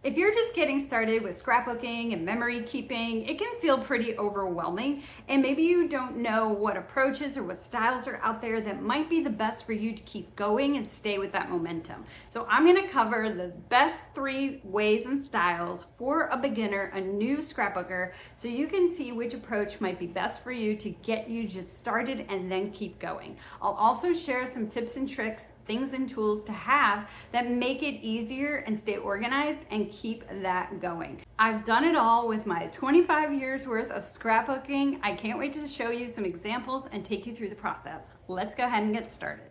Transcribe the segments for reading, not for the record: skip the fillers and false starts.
If you're just getting started with scrapbooking and memory keeping, it can feel pretty overwhelming, and maybe you don't know what approaches or what styles are out there that might be the best for you to keep going and stay with that momentum. So I'm going to cover the best 3 ways and styles for a beginner, a new scrapbooker, so you can see which approach might be best for you to get you just started and then keep going. I'll also share some tips and tricks, things and tools to have that make it easier and stay organized and keep that going. I've done it all with my 25 years worth of scrapbooking. I can't wait to show you some examples and take you through the process. Let's go ahead and get started.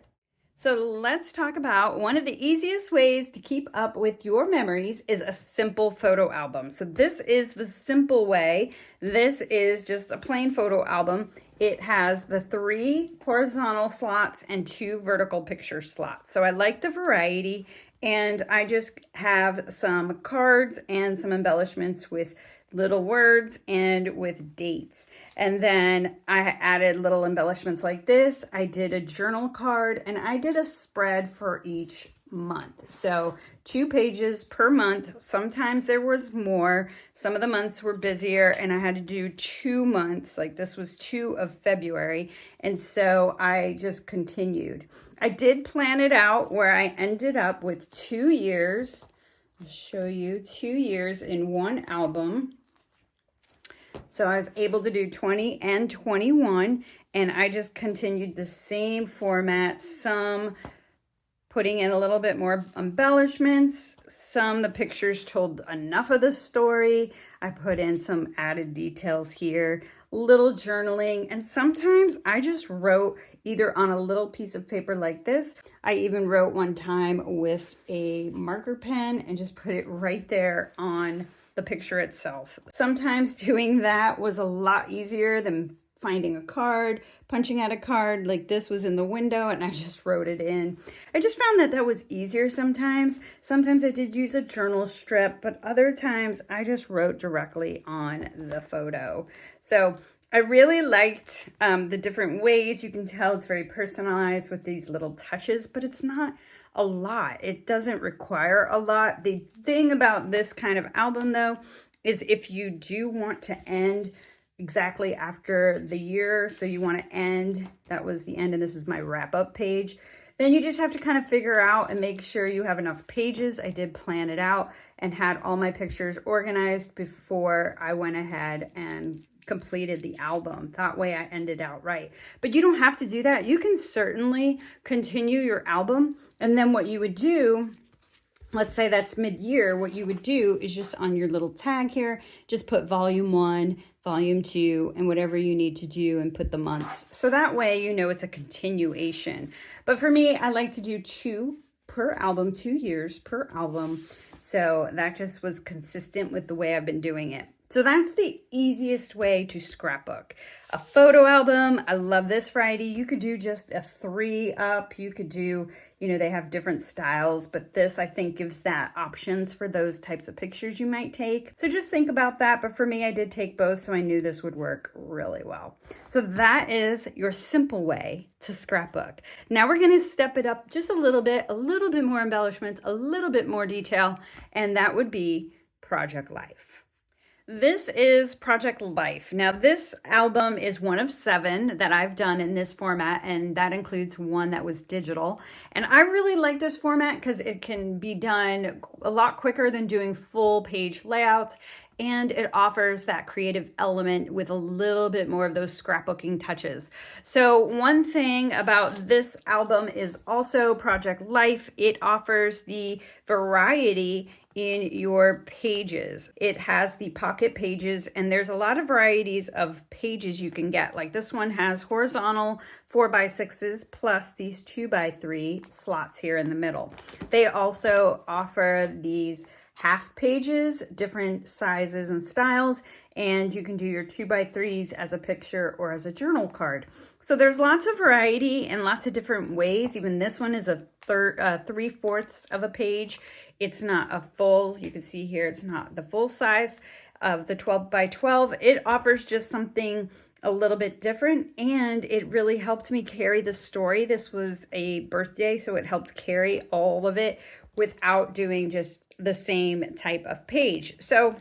So let's talk about one of the easiest ways to keep up with your memories is a simple photo album. So this is the simple way. This is just a plain photo album. It has the 3 horizontal slots and 2 vertical picture slots. So I like the variety, and I just have some cards and some embellishments with little words and with dates. And then I added little embellishments like this. I did a journal card, and I did a spread for each month. So 2 pages per month. Sometimes there was more. Some of the months were busier, and I had to do 2 months. Like this was 2 of February. And so I just continued. I did plan it out where I ended up with 2 years. I'll show you 2 years in one album. So I was able to do 20 and 21, and I just continued the same format, some putting in a little bit more embellishments, some the pictures told enough of the story. I put in some added details here, little journaling, and sometimes I just wrote either on a little piece of paper like this. I even wrote one time with a marker pen and just put it right there on the picture itself. Sometimes doing that was a lot easier than finding a card, punching out a card. Like this was in the window and I just wrote it in. I just found that that was easier sometimes. Sometimes I did use a journal strip, but other times I just wrote directly on the photo. So I really liked the different ways. You can tell it's very personalized with these little touches, but it's not a lot. It doesn't require a lot. The thing about this kind of album though, is if you do want to end exactly after the year, so you want to end, that was the end and this is my wrap up page, then you just have to kind of figure out and make sure you have enough pages. I did plan it out and had all my pictures organized before I went ahead and completed the album. That way I ended out right. But you don't have to do that. You can certainly continue your album, and then what you would do, let's say that's mid-year, what you would do is just on your little tag here, just put volume 1, volume 2, and whatever you need to do, and put the months. So that way you know it's a continuation. But for me, I like to do 2 per album, 2 years per album. So that just was consistent with the way I've been doing it. So that's the easiest way to scrapbook. A photo album, I love this variety. You could do just a 3 up. You could do, you know, they have different styles, but this I think gives that options for those types of pictures you might take. So just think about that. But for me, I did take both, so I knew this would work really well. So that is your simple way to scrapbook. Now we're going to step it up just a little bit more embellishments, a little bit more detail, and that would be Project Life. This is Project Life. Now this album is one of 7 that I've done in this format, and that includes one that was digital. And I really like this format because it can be done a lot quicker than doing full page layouts, and it offers that creative element with a little bit more of those scrapbooking touches. So one thing about this album is also Project Life. It offers the variety in your pages. It has the pocket pages, and there's a lot of varieties of pages you can get. Like this one has horizontal 4x6s plus these 2x3 slots here in the middle. They also offer these half pages, different sizes and styles, and you can do your 2x3s as a picture or as a journal card. So there's lots of variety and lots of different ways. Even this one is a 3/4 of a page. It's not a full, you can see here, it's not the full size of the 12x12. It offers just something a little bit different, and it really helped me carry the story. This was a birthday, so it helped carry all of it without doing just the same type of page. So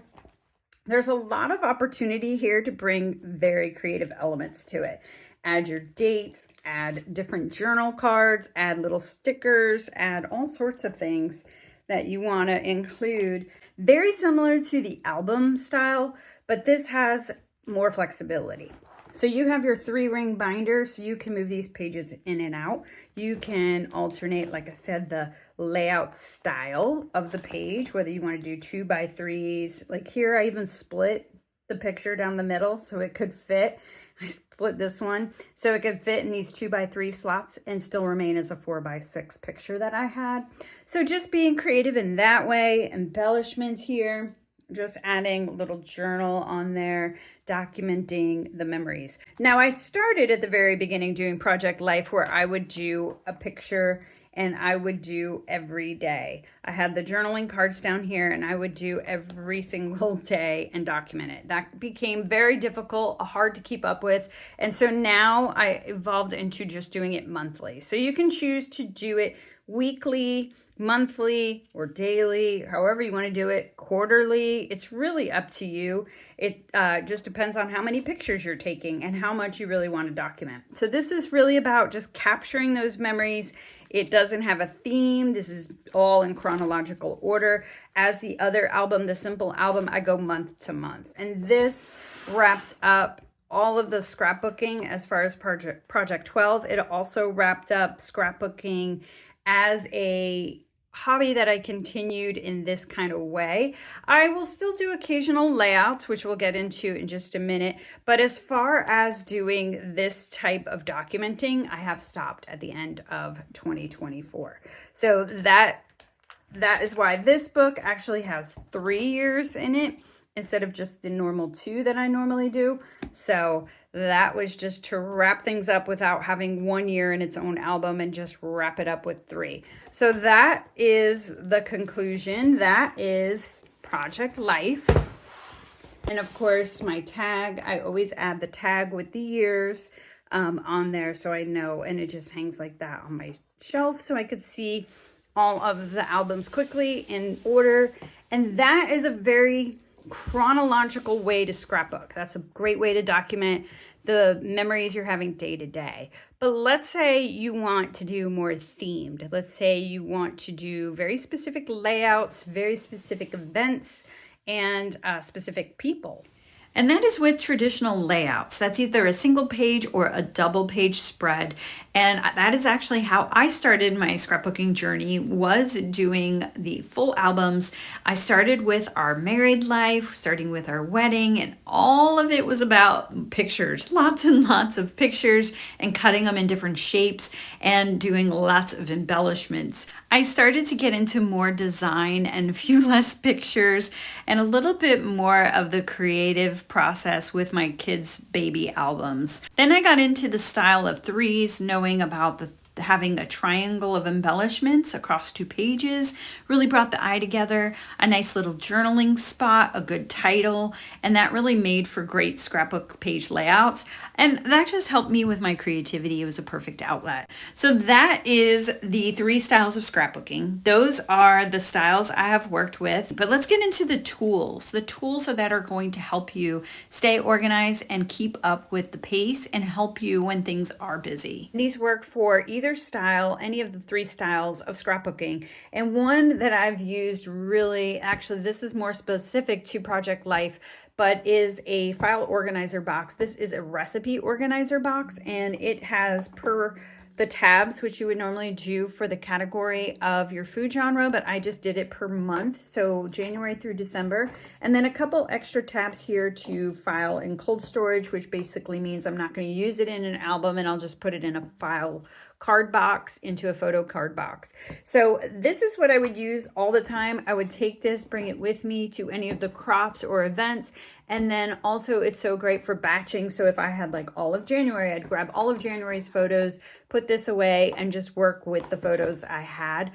there's a lot of opportunity here to bring very creative elements to it. Add your dates, add different journal cards, add little stickers, add all sorts of things that you want to include. Very similar to the album style, but this has more flexibility. So you have your 3-ring binder, so you can move these pages in and out. You can alternate, like I said, the layout style of the page, whether you want to do 2x3s. Like here, I even split the picture down the middle so it could fit. I split this one so it could fit in these 2x3 slots and still remain as a 4x6 picture that I had. So just being creative in that way. Embellishments here, just adding a little journal on there, documenting the memories. Now I started at the very beginning doing Project Life, where I would do a picture and I would do every day. I had the journaling cards down here and I would do every single day and document it. That became very difficult, hard to keep up with. And so now I evolved into just doing it monthly. So you can choose to do it weekly, monthly, or daily, however you want to do it, quarterly. It's really up to you. It just depends on how many pictures you're taking and how much you really want to document. So this is really about just capturing those memories. It doesn't have a theme. This is all in chronological order. As the other album, the simple album, I go month to month. And this wrapped up all of the scrapbooking as far as Project 12. It also wrapped up scrapbooking as a hobby that I continued in this kind of way. I will still do occasional layouts, which we'll get into in just a minute. But as far as doing this type of documenting, I have stopped at the end of 2024. So that is why this book actually has 3 years in it instead of just the normal 2 that I normally do. So that was just to wrap things up without having 1 year in its own album and just wrap it up with 3. So that is the conclusion. That is Project Life. And of course, my tag, I always add the tag with the years on there so I know, and it just hangs like that on my shelf so I could see all of the albums quickly in order. And that is a very chronological way to scrapbook. That's a great way to document the memories you're having day to day. But let's say you want to do more themed. Let's say you want to do very specific layouts, very specific events, and specific people. And that is with traditional layouts. That's either a single page or a double page spread. And that is actually how I started my scrapbooking journey, was doing the full albums. I started with our married life, starting with our wedding, and all of it was about pictures, lots and lots of pictures, and cutting them in different shapes and doing lots of embellishments. I started to get into more design and a few less pictures and a little bit more of the creative process with my kids' baby albums. Then I got into the style of 3s, knowing about having a triangle of embellishments across 2 pages really brought the eye together. A nice little journaling spot, a good title, and that really made for great scrapbook page layouts. And that just helped me with my creativity. It was a perfect outlet. So that is the 3 styles of scrapbooking. Those are the styles I have worked with. But let's get into the tools that are going to help you stay organized and keep up with the pace and help you when things are busy. These work for either style, any of the 3 styles of scrapbooking. And one that I've used really, actually this is more specific to Project Life, but is a file organizer box. This is a recipe organizer box, and it has the tabs, which you would normally do for the category of your food genre, but I just did it per month, so January through December. And then a couple extra tabs here to file in cold storage, which basically means I'm not going to use it in an album and I'll just put it in a file card box into a photo card box. So this is what I would use all the time. I would take this, bring it with me to any of the crops or events. And then also it's so great for batching. So if I had like all of January, I'd grab all of January's photos, put this away, and just work with the photos I had.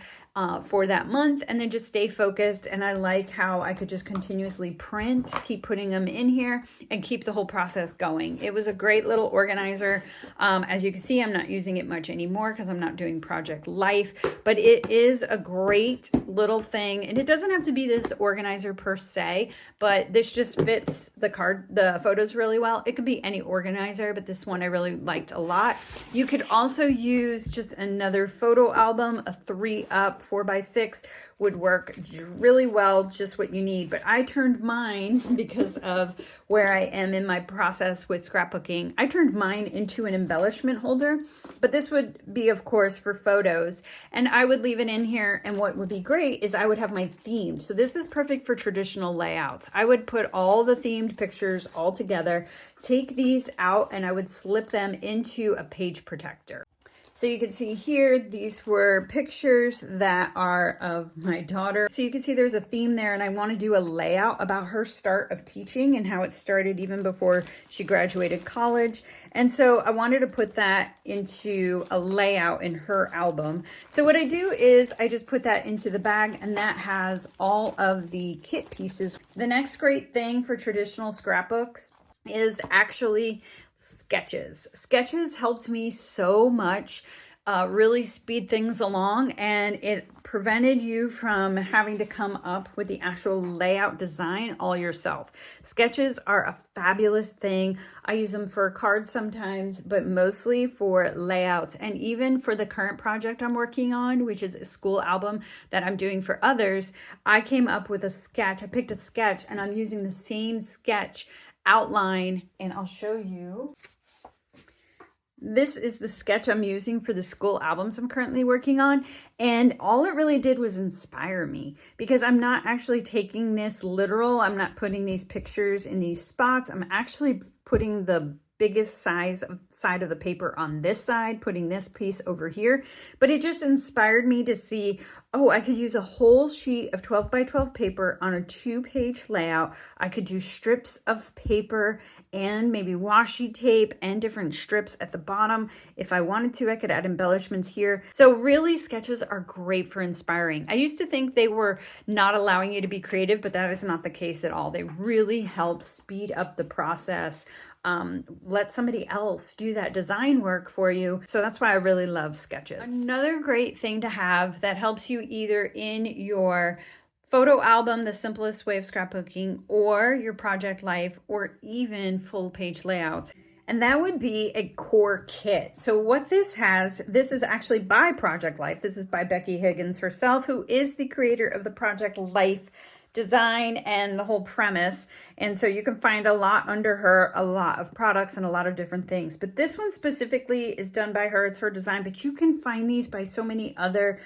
for that month, and then just stay focused. And I like how I could just continuously print, keep putting them in here, and keep the whole process going. It was a great little organizer. As you can see, I'm not using it much anymore because I'm not doing Project Life, but it is a great little thing. And it doesn't have to be this organizer per se, but this just fits the photos really well. It could be any organizer, but this one I really liked a lot. You could also use just another photo album. A 3-up 4x6 would work really well, just what you need. But I turned mine, because of where I am in my process with scrapbooking, I turned mine into an embellishment holder. But this would be, of course, for photos. And I would leave it in here. And what would be great is I would have my themed. So this is perfect for traditional layouts. I would put all the themed pictures all together, take these out, and I would slip them into a page protector. So you can see here, these were pictures that are of my daughter. So you can see there's a theme there, and I want to do a layout about her start of teaching and how it started even before she graduated college. And so I wanted to put that into a layout in her album. So what I do is I just put that into the bag, and that has all of the kit pieces. The next great thing for traditional scrapbooks is actually sketches. Sketches helped me so much, really speed things along, and it prevented you from having to come up with the actual layout design all yourself. Sketches are a fabulous thing. I use them for cards sometimes, but mostly for layouts. And even for the current project I'm working on, which is a school album that I'm doing for others, I came up with a sketch. I picked a sketch, and I'm using the same sketch outline, and I'll show you. This is the sketch I'm using for the school albums I'm currently working on. And all it really did was inspire me, because I'm not actually taking this literal. I'm not putting these pictures in these spots. I'm actually putting the biggest side of the paper on this side, putting this piece over here. But it just inspired me to see, oh, I could use a whole sheet of 12 by 12 paper on a 2-page layout. I could do strips of paper and maybe washi tape and different strips at the bottom. If I wanted to, I could add embellishments here. So really, sketches are great for inspiring. I used to think they were not allowing you to be creative, but that is not the case at all. They really help speed up the process. Let somebody else do that design work for you. So that's why I really love sketches. Another great thing to have that helps you either in your photo album, the simplest way of scrapbooking, or your project life, or even full page layouts. And that would be a core kit. So what this has, this is actually by Project Life. This is by Becky Higgins herself, who is the creator of the Project Life design and the whole premise. And so you can find a lot under her, a lot of products and a lot of different things. But this one specifically is done by her. It's her design, but you can find these by so many other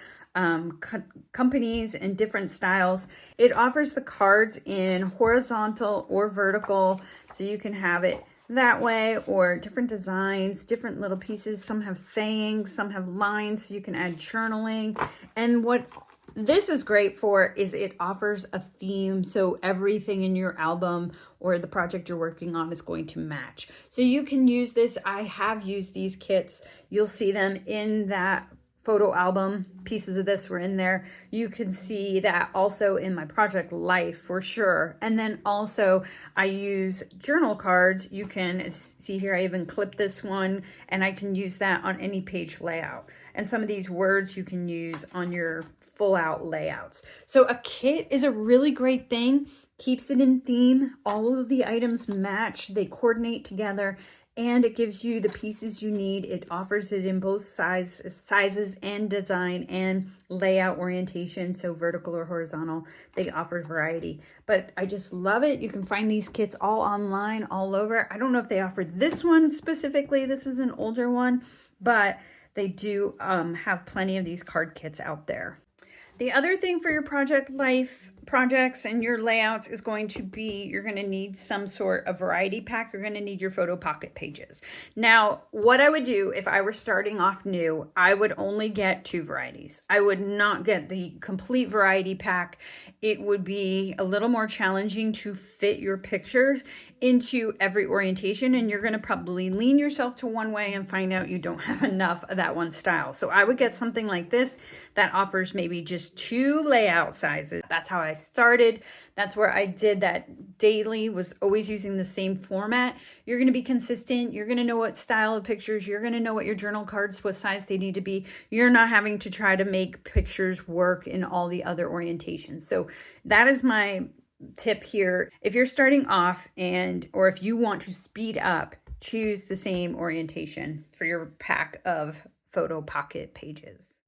companies and different styles. It offers the cards in horizontal or vertical, so you can have it that way, or different designs, different little pieces. Some have sayings, some have lines, so you can add journaling. And what this is great for is it offers a theme, so everything in your album or the project you're working on is going to match. So you can use this. I have used these kits. You'll see them in that photo album. Pieces of this were in there. You can see that also in my Project Life for sure. And then also I use journal cards. You can see here, I even clipped this one, and I can use that on any page layout. And some of these words you can use on your full out layouts. So a kit is a really great thing. Keeps it in theme. All of the items match. They coordinate together. And it gives you the pieces you need. It offers it in both sizes and design and layout orientation, so vertical or horizontal. They offer variety. But I just love it. You can find these kits all online, all over. I don't know if they offer this one specifically. This is an older one, but they do have plenty of these card kits out there. The other thing for your Project Life projects and your layouts is going to be, you're going to need some sort of variety pack. You're going to need your photo pocket pages. Now, what I would do if I were starting off new, I would only get 2 varieties. I would not get the complete variety pack. It would be a little more challenging to fit your pictures into every orientation, and you're going to probably lean yourself to one way and find out you don't have enough of that one style. So I would get something like this that offers maybe just 2 layout sizes. That's how I started. That's where I did that daily, was always using the same format. You're going to be consistent. You're going to know what style of pictures. You're going to know what your journal cards, what size they need to be. You're not having to try to make pictures work in all the other orientations. So that is my tip here. If you're starting off or if you want to speed up, choose the same orientation for your pack of photo pocket pages.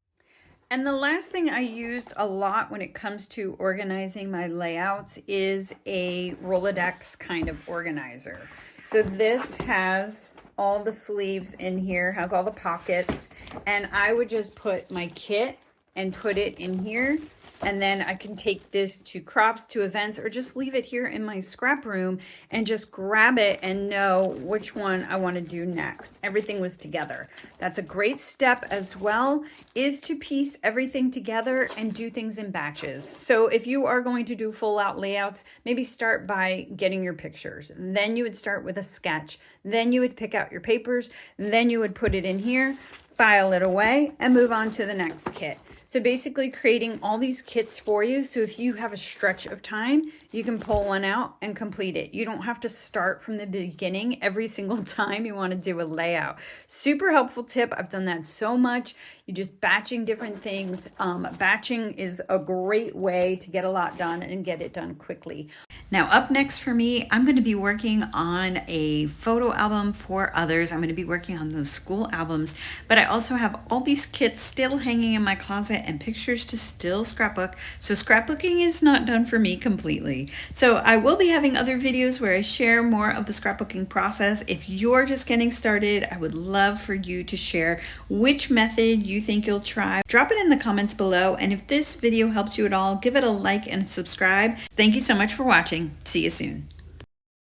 And the last thing I used a lot when it comes to organizing my layouts is a Rolodex kind of organizer. So this has all the sleeves in here, has all the pockets, and I would just put my kit and put it in here. And then I can take this to crops, to events, or just leave it here in my scrap room and just grab it and know which one I want to do next. Everything was together. That's a great step as well, is to piece everything together and do things in batches. So if you are going to do full out layouts, maybe start by getting your pictures. Then you would start with a sketch. Then you would pick out your papers. Then you would put it in here, file it away, and move on to the next kit. So basically creating all these kits for you. So if you have a stretch of time, you can pull one out and complete it. You don't have to start from the beginning every single time you want to do a layout. Super helpful tip. I've done that so much. You just batching different things. Batching is a great way to get a lot done and get it done quickly. Now up next for me, I'm going to be working on a photo album for others. I'm going to be working on those school albums, but I also have all these kits still hanging in my closet and pictures to still scrapbook. So scrapbooking is not done for me completely. So I will be having other videos where I share more of the scrapbooking process. If you're just getting started, I would love for you to share which method you think you'll try. Drop it in the comments below. And if this video helps you at all, give it a like and subscribe. Thank you so much for watching. See you soon.